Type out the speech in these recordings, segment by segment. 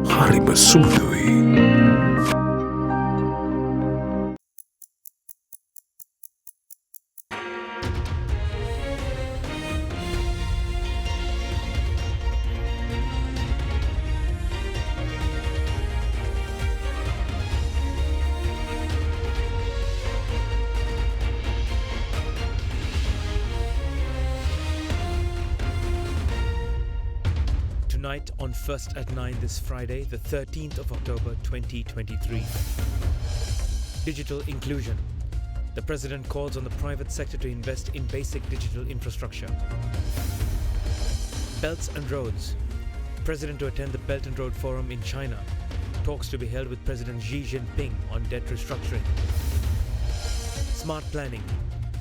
හරිම සුමුදුයි. Tonight on First at 9 this Friday, the 13th of October 2023. Digital inclusion. The President calls on the private sector to invest in basic digital infrastructure. Belts and roads. President to attend the Belt and Road Forum in China. Talks to be held with President Xi Jinping on debt restructuring. Smart planning.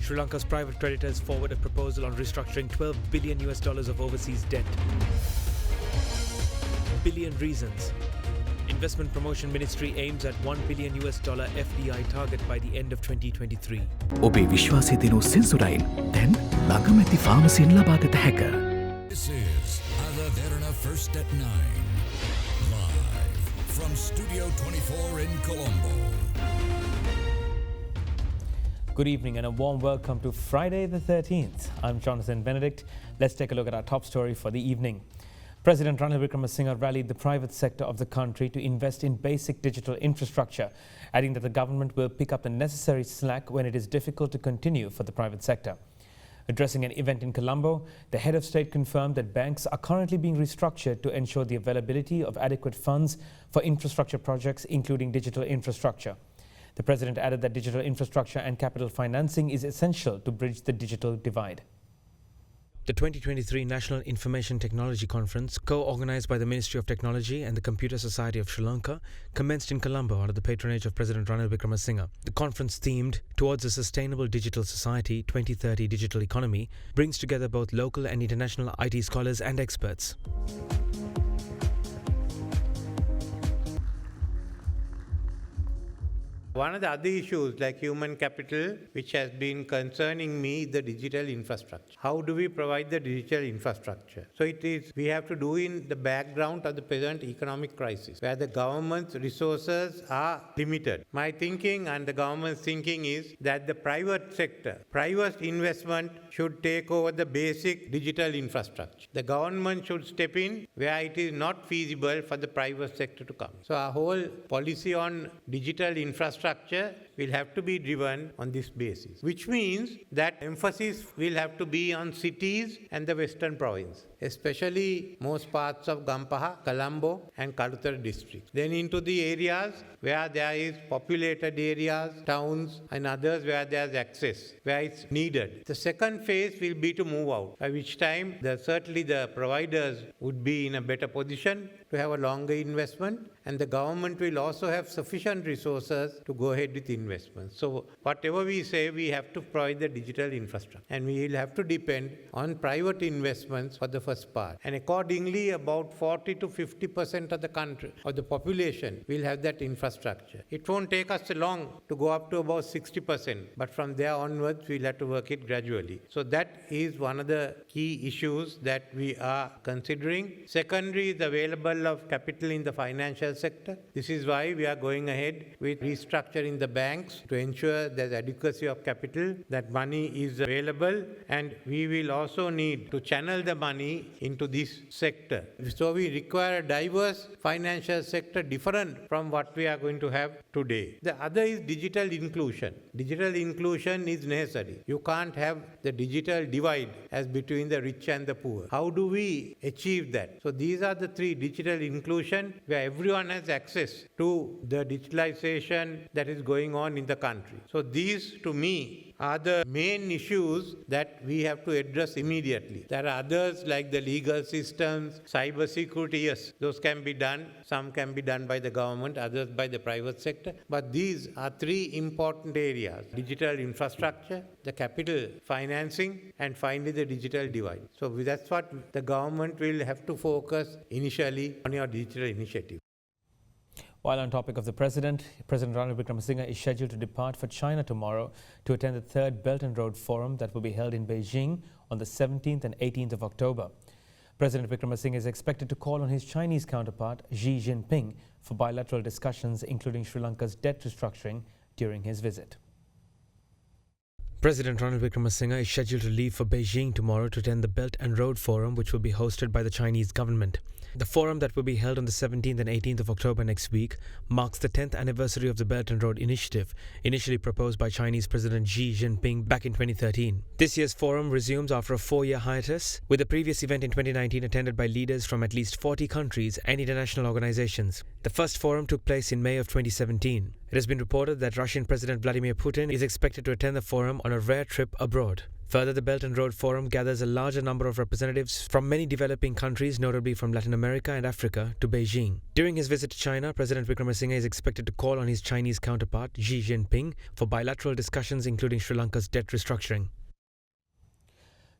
Sri Lanka's private creditors forward a proposal on restructuring $12 billion of overseas debt. Billion reasons. Investment Promotion Ministry aims at $1 billion FDI target by the end of 2023. ඔබේ විශ්වාසය දෙනු සෙන්සුරයින් දැන් ළඟමැති ෆාමසියෙන් ලබාගත හැක. This is AdaDerana First at 9. Live from Studio 24 in Colombo. Good evening and a warm welcome to Friday the 13th. I'm Jonathan Benedict. Let's take a look at our top story for the evening. President Ranil Wickremesinghe rallied the private sector of the country to invest in basic digital infrastructure, adding that the government will pick up the necessary slack when it is difficult to continue for the private sector. Addressing an event in Colombo, the head of state confirmed that banks are currently being restructured to ensure the availability of adequate funds for infrastructure projects, including digital infrastructure. The president added that digital infrastructure and capital financing is essential to bridge the digital divide. The 2023 National Information Technology Conference, co-organized by the Ministry of Technology and the Computer Society of Sri Lanka, commenced in Colombo under the patronage of President Ranil Wickremesinghe. The conference, themed Towards a Sustainable Digital Society 2030 Digital Economy, brings together both local and international IT scholars and experts. One of the other issues like human capital, which has been concerning me, is the digital infrastructure. How do we provide the digital infrastructure? So we have to do in the background of the present economic crisis, where the government's resources are limited. My thinking and the government's thinking is that the private sector, private investment should take over the basic digital infrastructure. The government should step in where it is not feasible for the private sector to come. So our whole policy on digital infrastructure will have to be driven on this basis, which means that emphasis will have to be on cities and the western province, especially most parts of Gampaha, Colombo and Kaluthara districts. Then into the areas where there is populated areas, towns and others where there is access, where it's needed. The second phase will be to move out, by which time certainly the providers would be in a better position to have a longer investment, and the government will also have sufficient resources to go ahead with investments. So whatever we say, we have to provide the digital infrastructure, and we will have to depend on private investments for the first part. And accordingly, about 40 to 50% of the country, or the population, will have that infrastructure. It won't take us long to go up to about 60%, but from there onwards, we'll have to work it gradually. So that is one of the key issues that we are considering. Secondary is available of capital in the financial sector. This is why we are going ahead with restructuring the banks to ensure there's adequacy of capital, that money is available, and we will also need to channel the money into this sector. So we require a diverse financial sector different from what we are going to have today. The other is digital inclusion. Digital inclusion is necessary. You can't have the digital divide as between the rich and the poor. How do we achieve that? So these are the three: digital inclusion, where everyone has access to the digitalization that is going on in the country. So these, to me, are the main issues that we have to address immediately. There are others like the legal systems, cyber security. Yes, those can be done. Some can be done by the government, others by the private sector. But these are three important areas: digital infrastructure, the capital financing, and finally the digital divide. So that's what the government will have to focus initially on your digital initiative. While on topic of the President Ranil Wickremesinghe is scheduled to depart for China tomorrow to attend the third Belt and Road Forum that will be held in Beijing on the 17th and 18th of October. President Wickremesinghe is expected to call on his Chinese counterpart Xi Jinping for bilateral discussions, including Sri Lanka's debt restructuring, during his visit. President Ranil Wickremesinghe is scheduled to leave for Beijing tomorrow to attend the Belt and Road Forum, which will be hosted by the Chinese government. The forum, that will be held on the 17th and 18th of October next week, marks the 10th anniversary of the Belt and Road Initiative, initially proposed by Chinese President Xi Jinping back in 2013. This year's forum resumes after a 4-year hiatus, with the previous event in 2019 attended by leaders from at least 40 countries and international organizations. The first forum took place in May of 2017. It has been reported that Russian President Vladimir Putin is expected to attend the forum on a rare trip abroad. Further, the Belt and Road Forum gathers a larger number of representatives from many developing countries, notably from Latin America and Africa, to Beijing. During his visit to China, President Wickremesinghe is expected to call on his Chinese counterpart, Xi Jinping, for bilateral discussions, including Sri Lanka's debt restructuring.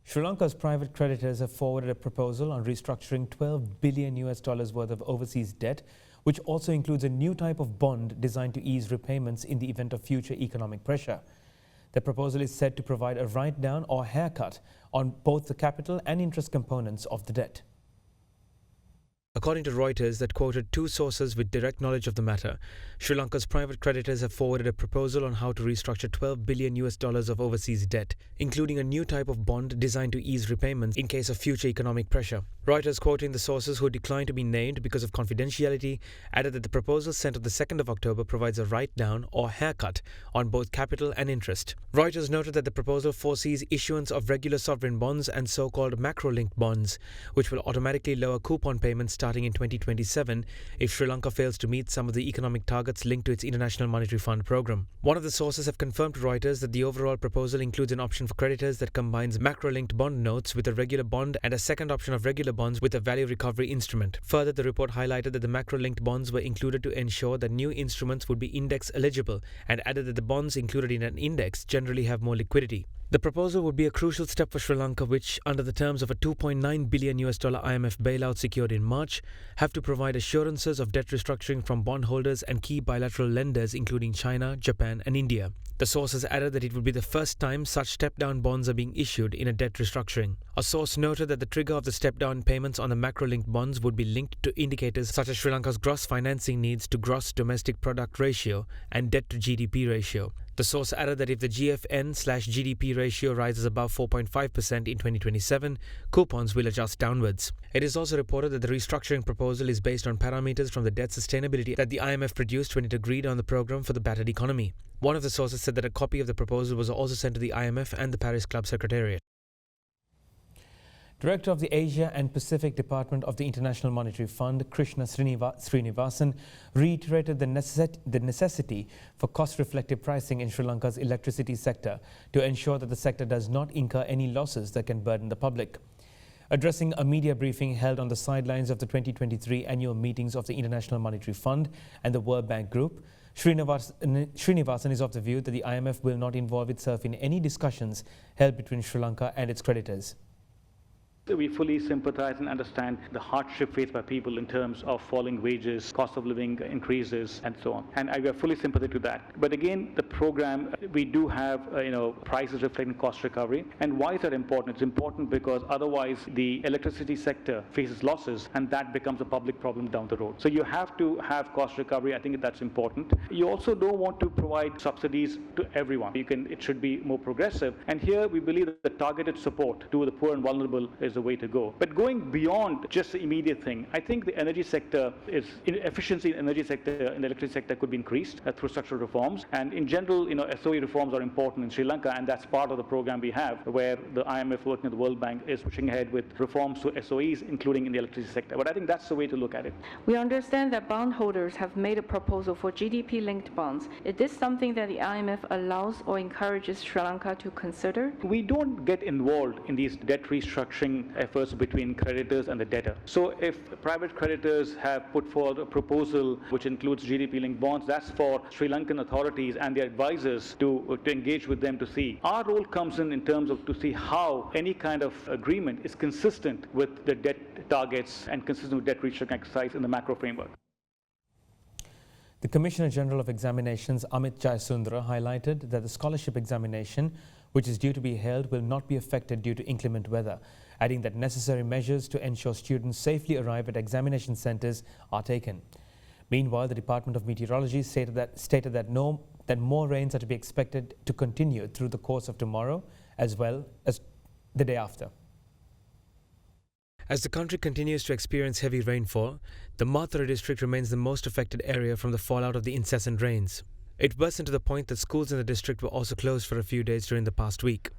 Sri Lanka's private creditors have forwarded a proposal on restructuring $12 billion worth of overseas debt, which also includes a new type of bond designed to ease repayments in the event of future economic pressure. The proposal is said to provide a write-down or haircut on both the capital and interest components of the debt. According to Reuters, that quoted two sources with direct knowledge of the matter, Sri Lanka's private creditors have forwarded a proposal on how to restructure $12 billion of overseas debt, including a new type of bond designed to ease repayments in case of future economic pressure. Reuters, quoting the sources who declined to be named because of confidentiality, added that the proposal sent on the 2nd of October provides a write-down or haircut on both capital and interest. Reuters noted that the proposal foresees issuance of regular sovereign bonds and so-called macro-linked bonds, which will automatically lower coupon payments starting in 2027 if Sri Lanka fails to meet some of the economic targets linked to its International Monetary Fund program. One of the sources have confirmed to Reuters that the overall proposal includes an option for creditors that combines macro-linked bond notes with a regular bond and a second option of regular bonds with a value recovery instrument. Further, the report highlighted that the macro-linked bonds were included to ensure that new instruments would be index eligible, and added that the bonds included in an index generally have more liquidity. The proposal would be a crucial step for Sri Lanka, which, under the terms of a $2.9 billion IMF bailout secured in March, have to provide assurances of debt restructuring from bondholders and key bilateral lenders, including China, Japan, and India. The sources added that it would be the first time such step-down bonds are being issued in a debt restructuring. A source noted that the trigger of the step-down payments on the macro-linked bonds would be linked to indicators such as Sri Lanka's gross financing needs to gross domestic product ratio and debt to GDP ratio. The source added that if the GFN/GDP ratio rises above 4.5% in 2027, coupons will adjust downwards. It is also reported that the restructuring proposal is based on parameters from the debt sustainability that the IMF produced when it agreed on the program for the battered economy. One of the sources said that a copy of the proposal was also sent to the IMF and the Paris Club Secretariat. Director of the Asia and Pacific Department of the International Monetary Fund, Krishna Srinivasan, reiterated the necessity for cost-reflective pricing in Sri Lanka's electricity sector to ensure that the sector does not incur any losses that can burden the public. Addressing a media briefing held on the sidelines of the 2023 annual meetings of the International Monetary Fund and the World Bank Group, Srinivasan is of the view that the IMF will not involve itself in any discussions held between Sri Lanka and its creditors. We fully sympathize and understand the hardship faced by people in terms of falling wages, cost of living increases, and so on. And I are fully sympathetic to that. But again, the program, we do have, prices reflecting cost recovery. And why is that important? It's important because otherwise the electricity sector faces losses, and that becomes a public problem down the road. So you have to have cost recovery. I think that's important. You also don't want to provide subsidies to everyone. It should be more progressive. And here we believe that the targeted support to the poor and vulnerable is the way to go. But going beyond just the immediate thing, I think the energy sector efficiency in the energy sector, in the electricity sector, could be increased through structural reforms. And in general, SOE reforms are important in Sri Lanka, and that's part of the program we have, where the IMF working with the World Bank is pushing ahead with reforms to SOEs, including in the electricity sector. But I think that's the way to look at it. We understand that bondholders have made a proposal for GDP-linked bonds. Is this something that the IMF allows or encourages Sri Lanka to consider? We don't get involved in these debt restructuring efforts between creditors and the debtor. So if private creditors have put forward a proposal which includes GDP-linked bonds, that's for Sri Lankan authorities and their advisors to engage with them to see. Our role comes in terms of to see how any kind of agreement is consistent with the debt targets and consistent with debt restructuring exercise in the macro framework. The Commissioner General of Examinations, Amit Jayasundara, highlighted that the scholarship examination, which is due to be held, will not be affected due to inclement weather, adding that necessary measures to ensure students safely arrive at examination centres are taken. Meanwhile, the Department of Meteorology stated that more rains are to be expected to continue through the course of tomorrow as well as the day after. As the country continues to experience heavy rainfall, the Mathura district remains the most affected area from the fallout of the incessant rains. It worsened to the point that schools in the district were also closed for a few days during the past week.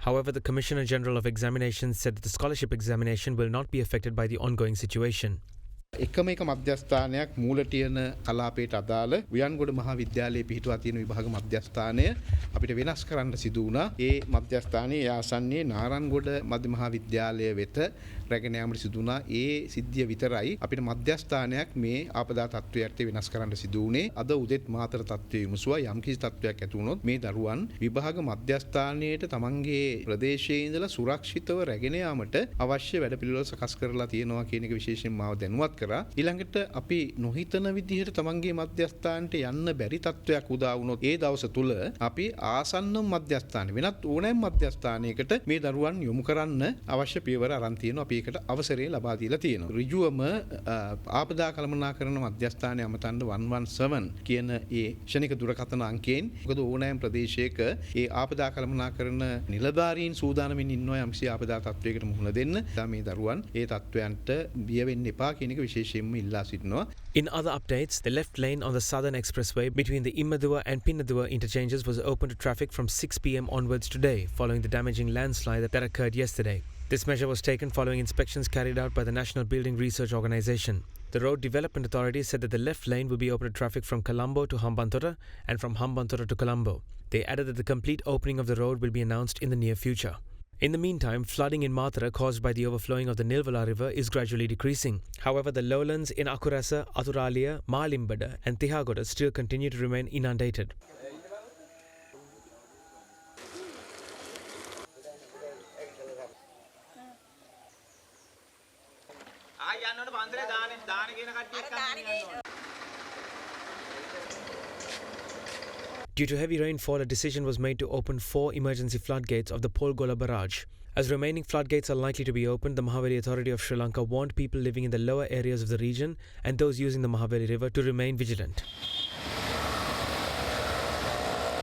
However, the Commissioner General of Examinations said that the scholarship examination will not be affected by the ongoing situation. එකම එක මධ්‍යස්ථානයක් මූලටියන කලාපයට අදාළ උයන්ගොඩ මහා විද්‍යාලයේ පිහිටුවා තියෙන විභාග මධ්‍යස්ථානය අපිට වෙනස් කරන්න සිදු වුණා. ඒ මධ්‍යස්ථානයේ ආසන්නයේ නාරන්ගොඩ මධ්‍ය මහා විද්‍යාලය වෙත රැගෙන යාමට සිදු වුණා. ඒ සිද්ධිය විතරයි අපිට මධ්‍යස්ථානයක් මේ ආපදා තත්ත්වයට වෙනස් කරන්න සිදු වුණේ. අද උදේත් මාතර තත්ත්වයේ විමසුවා යම්කිසි තත්ත්වයක් ඇති වුණොත් මේ දරුවන් විභාග මධ්‍යස්ථානයේට තමන්ගේ ප්‍රදේශයේ ඉඳලා සුරක්ෂිතව රැගෙන යාමට අවශ්‍ය වැඩපිළිවෙළ සකස් කරලා තියෙනවා කියන එක විශේෂයෙන් මාව දැනුවත් කරා. ඊළඟට අපි නොහිතන විදිහට තමන්ගේ මධ්‍යස්ථානට යන්න බැරි තත්ත්වයක් උදා වුණොත් ඒ දවස තුල අපි ආසන්න මධ්‍යස්ථාන වෙනත් ඕනෑම මධ්‍යස්ථානයකට මේ දරුවන් යොමු කරන්න අවශ්‍ය පියවර අරන් තියෙනවා. අපි ඒකට අවසරය ලබා දීලා තියෙනවා. ඍජුවම ආපදා කළමනාකරන මධ්‍යස්ථානයේ අමතන්න 117 කියන ඒ ක්ෂණික දුරකථන අංකයෙන් මොකද ඕනෑම ප්‍රදේශයක ඒ ආපදා කළමනාකරන නිලධාරීන් සූදානමින් ඉන්නවා යම්කිසි ආපදා තත්ත්වයකට මුහුණ දෙන්න. මේ දරුවන් ඒ තත්ත්වයන්ට බිය වෙන්න එපා කියන එක විශේෂයෙන්ම ඉල්ලා සිටිනවා. In other updates, the left lane on the Southern Expressway between the Immaduwa and Pinnaduwa interchanges was open to traffic from 6 p.m. onwards today, following the damaging landslide that occurred yesterday. This measure was taken following inspections carried out by the National Building Research Organisation. The Road Development Authority said that the left lane will be open to traffic from Colombo to Hambantota and from Hambantota to Colombo. They added that the complete opening of the road will be announced in the near future. In the meantime, flooding in Mathura caused by the overflowing of the Nilvala River is gradually decreasing. However, the lowlands in Akurasa, Athuralia, Malimbada and Tihagoda still continue to remain inundated. Due to heavy rainfall, a decision was made to open 4 emergency floodgates of the Polgola barrage. As remaining floodgates are likely to be opened, the Mahaveli Authority of Sri Lanka warned people living in the lower areas of the region and those using the Mahaveli River to remain vigilant.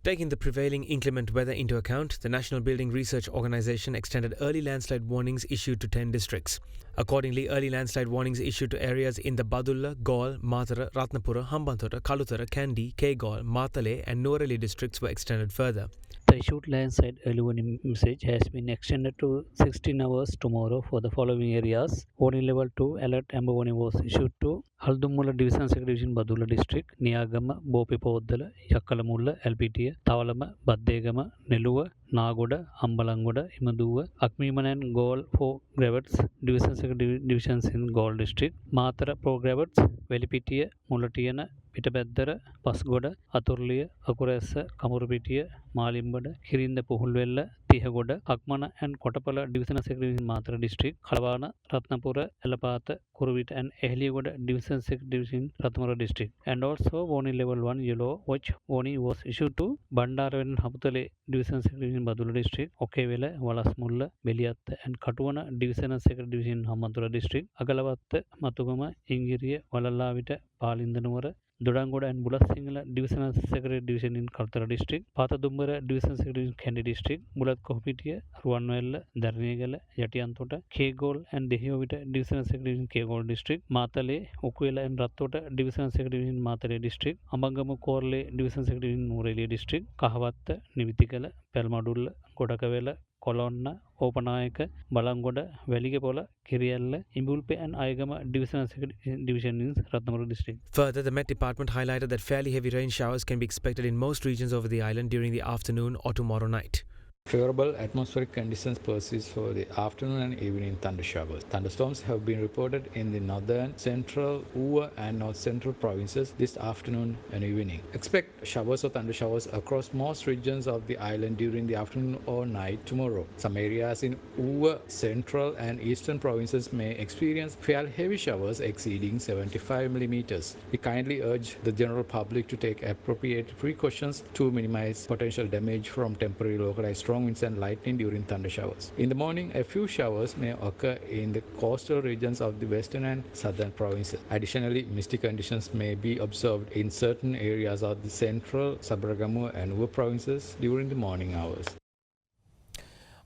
Taking the prevailing inclement weather into account, the National Building Research Organisation extended early landslide warnings issued to 10 districts. Accordingly, early landslide warnings issued to areas in the Badulla, Gaul, Mathura, Ratnapura, Hambantota, Kalutara, Kandy, Kegaul, Mathale and Nuwareli districts were extended further. The issued landslide early warning message has been extended to 16 hours tomorrow for the following areas. Warning level 2 alert amber warning was issued to Haldummula Division Second Division Badulla District, Niyagama, Bopipoddala, Yakalamulla, LPTA, Tawalama, Baddegama, Neluwa, Nagoda, Ambalangoda, Imaduwa, Akmiman and Gaul for Gravats, Division Second Divisions in Gaul District, Mathura Pro Gravats, Velipitiya, Mulatiana, Pitabeddara, Pasgoda, Athurliya, Akurasa, Kamurupitiya, Malimbada, Kirinda Puhulvella, Tihagoda, Akmana and Kotapala Division Secretary in Mathura District, Kalavana, Ratnapura, Elapatha, Kuruvita and Ehligoda Division Secretary in Ratnapura District. And also warning level 1 yellow watch warning was issued to Bandara and Haputale Division Secretary in Badula District, Okevela, Walasmulla, Beliath and Katuvana Division Secretary Division in Hambantota District, Agalavath, Matugama, Ingiriya, Valalavita, Palindanura, Dudangoda and Bulasingala Divisional Secretary Division in Kaltara District, Pathadumbara Division Secretary in Kandy District, Bulat Kohpitia, Ruanwella, Darnegala, Yatiantota, Kegol and Dehiovita Divisional Secretary in Kegol District, Matale, Okuela and Ratota Divisional Secretary in Matale District, Ambangamu Korle Division Secretary in Murelia District, Kahavatta, Nivitikala, Pelmadulla, Kodakavela, Kolonna, Opanayaka, Balangoda, Veligapola, Kiriella, Imbulpe and Aigama Division in Ratnamura District. Further, the Met Department highlighted that fairly heavy rain showers can be expected in most regions over the island during the afternoon or tomorrow night. Favorable atmospheric conditions persist for the afternoon and evening thunder showers. Thunderstorms have been reported in the northern, central, Uva and north central provinces this afternoon and evening. Expect showers or thunder showers across most regions of the island during the afternoon or night tomorrow. Some areas in Uva, central and eastern provinces may experience fairly heavy showers exceeding 75 millimeters. We kindly urge the general public to take appropriate precautions to minimize potential damage from temporary localized storms strong winds and lightning during thunder showers. In the morning, a few showers may occur in the coastal regions of the western and southern provinces. Additionally, misty conditions may be observed in certain areas of the central, Sabaragamu and Uva provinces during the morning hours.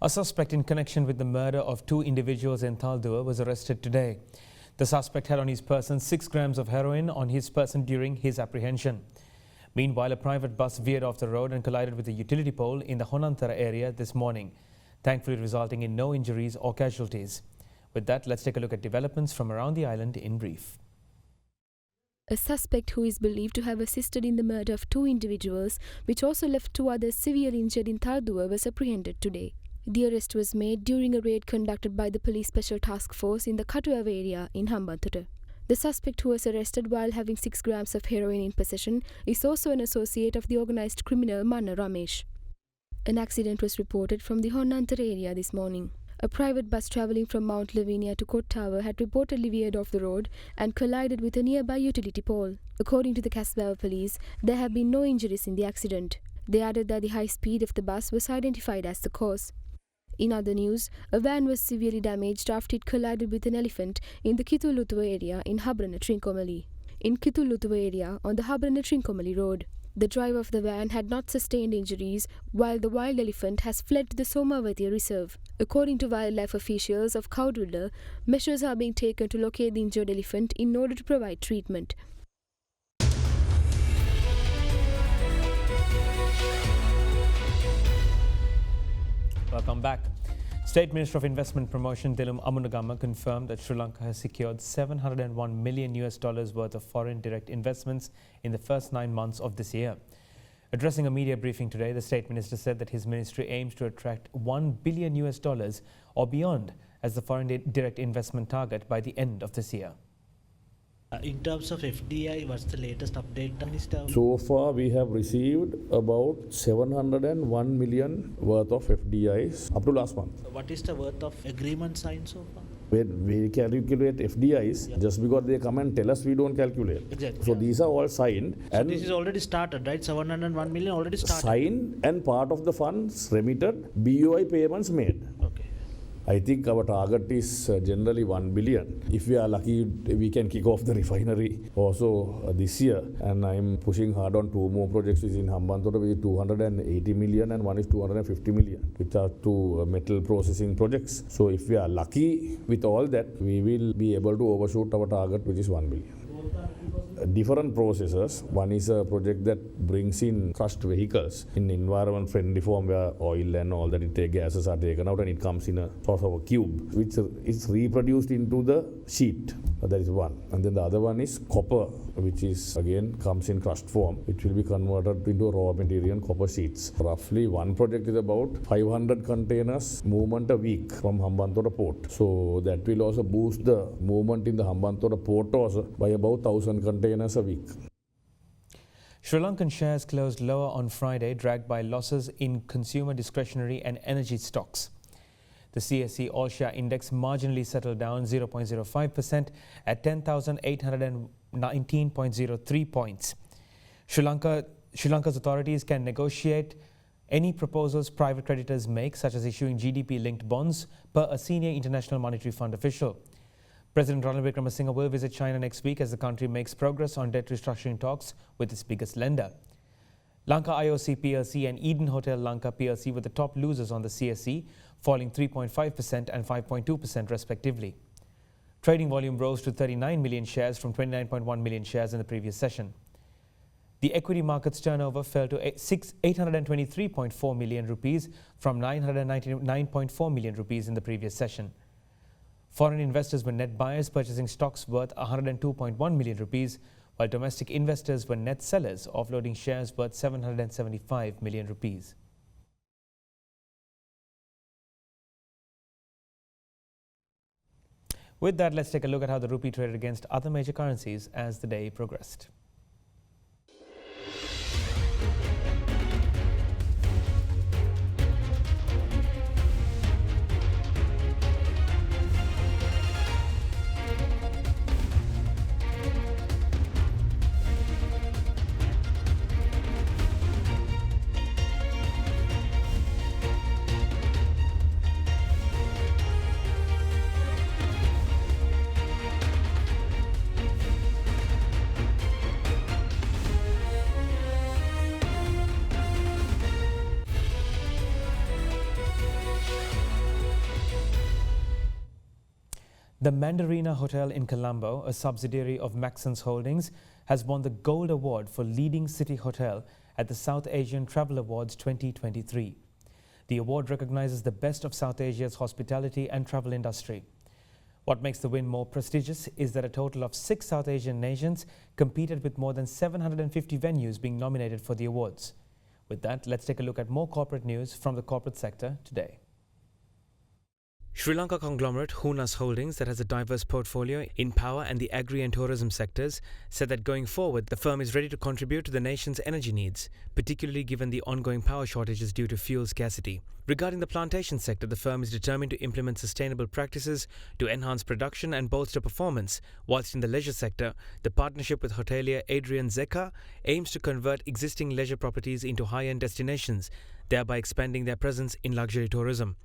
A suspect in connection with the murder of two individuals in Taldua was arrested today. The suspect had on his person 6 grams of heroin on his person during his apprehension. Meanwhile, a private bus veered off the road and collided with a utility pole in the Honantara area this morning, thankfully resulting in no injuries or casualties. With that, let's take a look at developments from around the island in brief. A suspect who is believed to have assisted in the murder of 2 individuals, which also left 2 others severely injured in Taldua, was apprehended today. The arrest was made during a raid conducted by the Police Special Task Force in the Katuava area in Hambantota. The suspect, who was arrested while having 6 grams of heroin in possession, is also an associate of the organised criminal Manna Ramesh. An accident was reported from the Honantara area this morning. A private bus travelling from Mount Lavinia to Kottawa had reportedly veered off the road and collided with a nearby utility pole. According to the Kasbah police, there have been no injuries in the accident. They added that the high speed of the bus was identified as the cause. In other news, a van was severely damaged after it collided with an elephant in the Kitulutuva area in Habrana Trincomalee. In Kitulutuva area on the Habrana Trincomalee road. The driver of the van had not sustained injuries, while the wild elephant has fled to the Somavati reserve. According to wildlife officials of Kaudula, measures are being taken to locate the injured elephant in order to provide treatment. Welcome back. State Minister of Investment Promotion Dilum Amunagama confirmed that Sri Lanka has secured $701 million worth of foreign direct investments in the first 9 months of this year. Addressing a media briefing today, the State Minister said that his ministry aims to attract $1 billion or beyond as the foreign direct investment target by the end of this year. In terms of FDI, what's the latest update, Minister? So far, we have received about 701 million worth of FDIs up to last month. What is the worth of agreement signed so far? When we calculate FDIs, just because they come and tell us, we don't calculate. Exactly. So these are all signed. So and this is already started, right? 701 million already started. Signed and part of the funds remitted, BOI payments made. Okay. I think our target is generally 1 billion. If we are lucky, we can kick off the refinery also this year. And I'm pushing hard on 2 more projects in Hambantota with 280 million and one is 250 million, which are 2 metal processing projects. So if we are lucky with all that, we will be able to overshoot our target, which is 1 billion. Different processes. One is a project that brings in crushed vehicles in environment friendly form where oil and all that gases are taken out and it comes in a sort of a cube which is reproduced into the sheet. That is one. And then the other one is copper, which is again comes in crushed form, which will be converted into raw material copper sheets. Roughly one project is about 500 containers movement a week from Hambantota port. So that will also boost the movement in the Hambantota port also by about 1,000 containers a week. Sri Lankan shares closed lower on Friday, dragged by losses in consumer discretionary and energy stocks. The CSE All-Share Index marginally settled down 0.05% at 10,819.03 points. Sri Lanka's authorities can negotiate any proposals private creditors make, such as issuing GDP-linked bonds, per a senior International Monetary Fund official. President Ranil Wickremesinghe will visit China next week as the country makes progress on debt restructuring talks with its biggest lender. Lanka IOC PLC and Eden Hotel Lanka PLC were the top losers on the CSE, falling 3.5% and 5.2% respectively. Trading volume rose to 39 million shares from 29.1 million shares in the previous session. The equity market's turnover fell to 823.4 million rupees from 999.4 million rupees in the previous session. Foreign investors were net buyers, purchasing stocks worth 102.1 million rupees, while domestic investors were net sellers, offloading shares worth 775 million rupees. With that, let's take a look at how the rupee traded against other major currencies as the day progressed. The Mandarina Hotel in Colombo, a subsidiary of Maxons Holdings, has won the Gold Award for Leading City Hotel at the South Asian Travel Awards 2023. The award recognizes the best of South Asia's hospitality and travel industry. What makes the win more prestigious is that a total of 6 South Asian nations competed, with more than 750 venues being nominated for the awards. With that, let's take a look at more corporate news from the corporate sector today. Sri Lanka conglomerate Hunas Holdings, that has a diverse portfolio in power and the agri and tourism sectors, said that going forward the firm is ready to contribute to the nation's energy needs, particularly given the ongoing power shortages due to fuel scarcity. Regarding the plantation sector, the firm is determined to implement sustainable practices to enhance production and bolster performance, whilst in the leisure sector, the partnership with hotelier Adrian Zeka aims to convert existing leisure properties into high-end destinations, thereby expanding their presence in luxury tourism.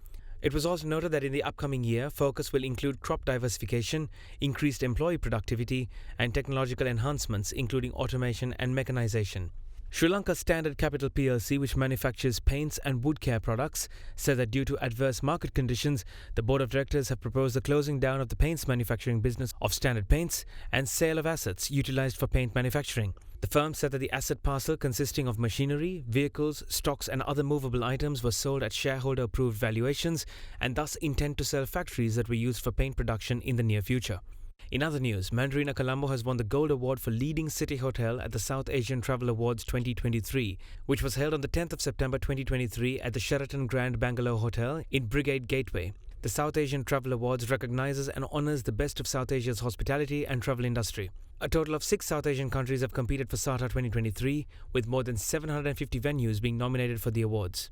It was also noted that in the upcoming year, focus will include crop diversification, increased employee productivity, and technological enhancements, including automation and mechanization. Sri Lanka Standard Capital plc, which manufactures paints and wood care products, said that due to adverse market conditions, the board of directors have proposed the closing down of the paints manufacturing business of Standard Paints and sale of assets utilized for paint manufacturing. The firm said that the asset parcel consisting of machinery, vehicles, stocks and other movable items was sold at shareholder-approved valuations and thus intend to sell factories that were used for paint production in the near future. In other news, Mandarina Colombo has won the Gold Award for Leading City Hotel at the South Asian Travel Awards 2023, which was held on the 10th of September 2023 at the Sheraton Grand Bangalore Hotel in Brigade Gateway. The South Asian Travel Awards recognizes and honors the best of South Asia's hospitality and travel industry. A total of 6 South Asian countries have competed for SATA 2023, with more than 750 venues being nominated for the awards.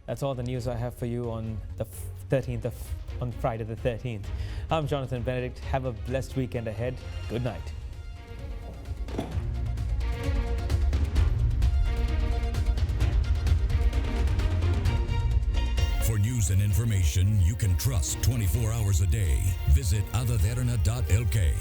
That's all the news I have for you on the 13th on Friday the 13th. I'm Jonathan Benedict. Have a blessed weekend ahead. Good night. For news and information you can trust 24 hours a day, visit AdaDerana.lk.